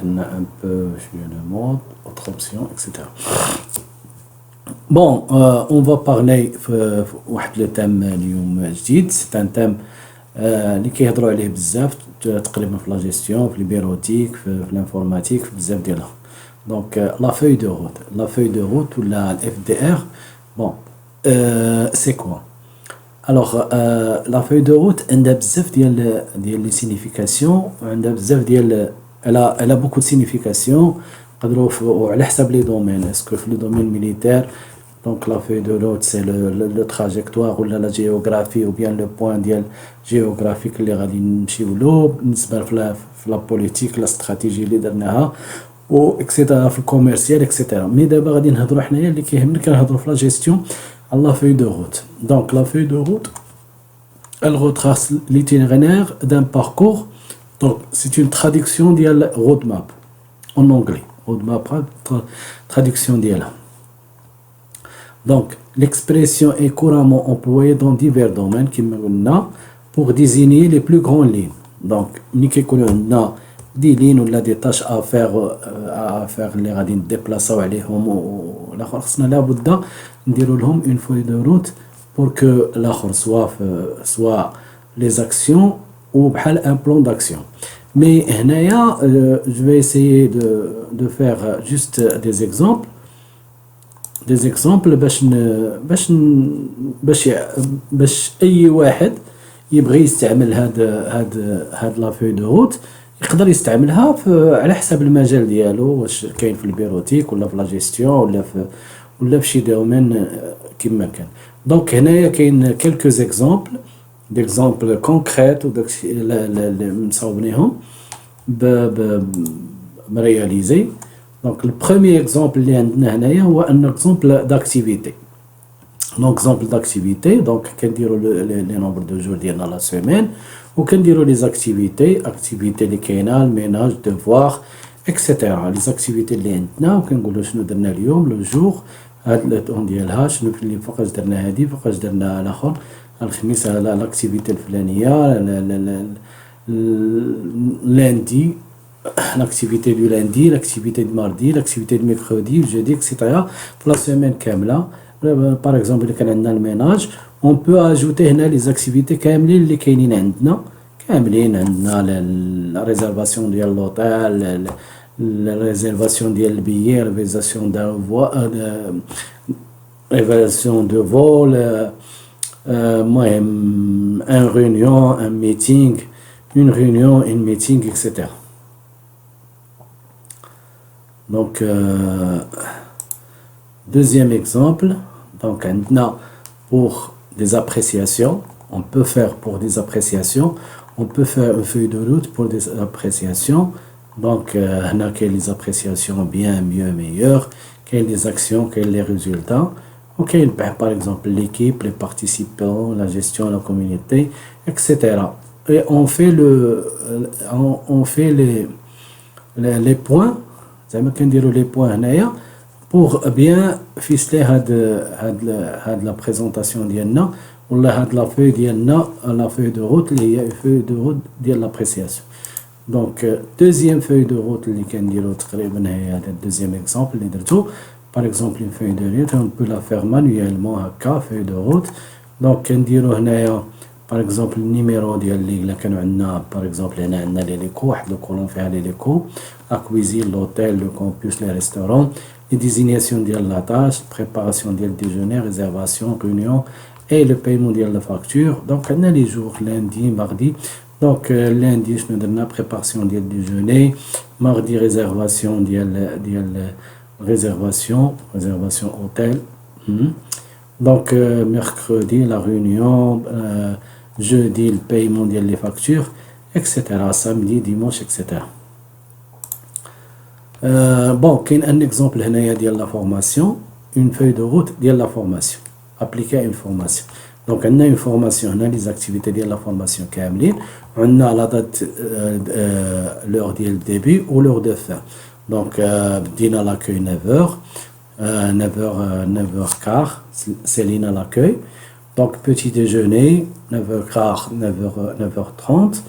un peu le mode, autre option, etc. Bon, on va parler le thème اليوم جديد. C'est un thème اللي كيهضروا عليه بزاف تقريبا في لا جيستيون في البيروتيك في الانفورماتيك في بزاف ديالها. دونك لا فeuille de route ولا الاف دي ار. بون سي كوا الوغ لا فeuille de route عندها بزاف ديال لي سينيفيكاسيون وعندها بزاف ديال elle a beaucoup de signification نقدروا على حسب لي دومين. اسكو في لو دومين ميليتير دونك لا فeuille de route سي لو تراجيكتوار ولا لا جيوغرافي او بيان لو بوين ديال جيوغرافيك اللي غادي نمشيو له. بالنسبه في لا بوليتيك لا استراتيجي اللي درناها و اكسيتيرا في الكوميرسيال اكسيتيرا. مي دابا غادي نهضروا حنايا اللي كيهمنا كنهضروا في لا جيستيون على لا فeuille de route. دونك لا feuille de route elle retrace l'itinéraire d'un parcours. Donc c'est une traduction de la roadmap en anglais. Roadmap traduction d'elle. Donc l'expression est couramment employée dans divers domaines qui pour désigner les plus grandes lignes. Donc ni qu'on a des lignes ou des tâches à faire les غادي نتديبلاصاو عليهم والاخر خصنا لابد نديروا لهم une feuille de route pour que الاخر soit les actions ou بحال un plan d'action. Mais هنايا je vais essayer de faire juste des exemples باش اي واحد يبغي يستعمل هاد لا feuille de route يقدر يستعملها على حسب المجال ديالو، واش كاين في البيروتيك ولا في لا جيستيون ولا في شي دومين كما كان. دونك هنايا كاين quelques exemples d'exemples concrets اللي مصاوبينهم réalisés. Donc le premier exemple اللي عندنا هنايا هو un exemple d'activité. L'exemple d'activité donc كنديروا les nombres de jours ديالنا لا سيمين وكنديروا les activités اللي كاينه الميناج devoir اكسيتيرا. les activités اللي عندنا وكنقولوا شنو درنا اليوم لو جور هاد الطون ديالها شنو اللي فوقاش درنا هادي فوقاش درنا الاخر الخميس على لاكتيفيتي الفلانيه lundi l'activité du lundi, l'activité du mardi, l'activité du mercredi, jeudi, etc. pour la semaine كامله. par exemple اللي كان عندنا الميناج on peut ajouter هنا les activités كاملين اللي كاينين عندنا كاملين. عندنا la réservation ديال l'hôtel, la réservation ديال البيي, réservation de vol, un réunion, un meeting, une réunion, une meeting, etc. Donc deuxième exemple, donc pour des appréciations, on peut faire pour des appréciations, on peut faire une feuille de route pour des appréciations. Donc on a les appréciations bien, mieux, meilleur, quelles les actions, quels les résultats. Ok, par exemple l'équipe, les participants, la gestion, la communauté, etc. Et on fait les points. زعما كنديروا les points هنايا pour bien ficeler هاد la présentation ديالنا ولا هاد la feuille ديالنا la feuille de route اللي هي feuille de route ديال l'appréciation. Donc deuxième feuille de route اللي كنديروا تقريبا هي هذا deuxième exemple اللي درتو. par exemple une feuille de route on peut la faire manuellement هكا feuille de route. donc كنديروا هنايا par exemple النيميرو ديال اللي كانوا عندنا par exemple هنا عندنا لي ليكو واحد لو كولون فيها لي ليكو la cuisine, l'hôtel, le campus, les restaurants, les désignations de la tâche, préparation du déjeuner, réservation, réunion et le paiement de la facture. Donc on a les jours lundi, mardi. Donc lundi je nous donne la préparation du déjeuner, mardi réservation réservation hôtel. Donc mercredi la réunion, jeudi le paiement des factures, etc. Samedi, dimanche, etc. Bon, كاين un exemple هنايا ديال la formation, une feuille de route ديال la formation appliquée à une formation. Donc عندنا une formation هنا les activités ديال la formation كاملين وعندنا la date l'heure ديال début ou l'heure de fin. Donc بدينا l'accueil 9h 9h15 c'est Lina l'accueil. Donc petit déjeuner 9h15 9h30.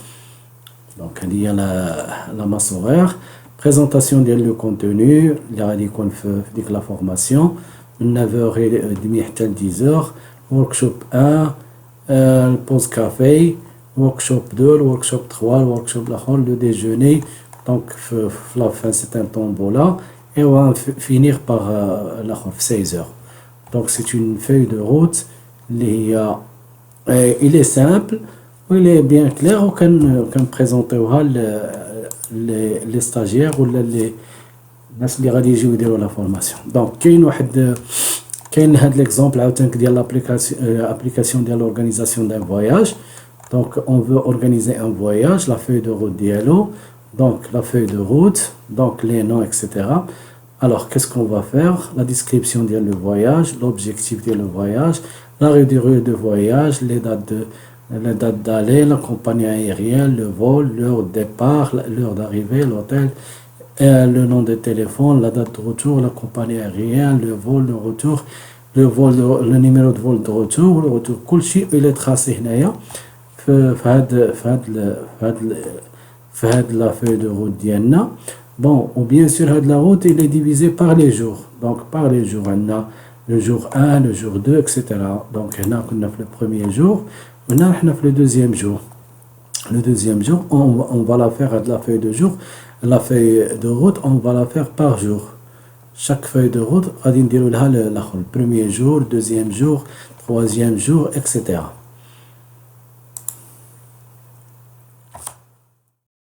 Donc il y a la masse horaire. présentation ديال le contenu اللي غادي يكون في ديك لا فورماسيون من 9h30 حتى ل 10h. workshop 1 البوز كافي. workshop 2 workshop 3 workshop الاخر le déjeuner. donc في la fin c'est un tombola et on va finir par l'akhor 16h. donc c'est une feuille de route اللي هي il est simple il est bien clair وكان بريزونطيوها les stagiaires ولا الناس اللي غادي يجيو يديروا لا فورماسيون. دونك كاين هاد ليكزامبل عاوتاني ديال l'application ديال l'organisation d'un voyage. donc on veut organiser un voyage, la feuille de route dialo. donc la feuille de route, donc les noms, etc. alors qu'est-ce qu'on va faire? la description de le voyage, l'objectif de le voyage, la durée de voyage, les dates d'aller, la compagnie aérienne, le vol, l'heure de départ, l'heure d'arrivée, l'hôtel, le nom de téléphone, la date de retour, la compagnie aérienne, le vol de retour, le numéro de vol de retour, le retour. كل شيء il est tracé هنايا في هاد la feuille de route ديالنا. bon ou bien sûr هاد la route il est divisé par les jours. donc par les jours عندنا le jour 1 le jour 2 etc. donc هنا كنا في le premier jour هنا حنا في le deuxième jour. le deuxième jour on va la faire هاد la feuille de jour la feuille de route on va la faire par jour. chaque feuille de route غادي نديرو لها الاخر premier jour deuxième jour troisième jour etc.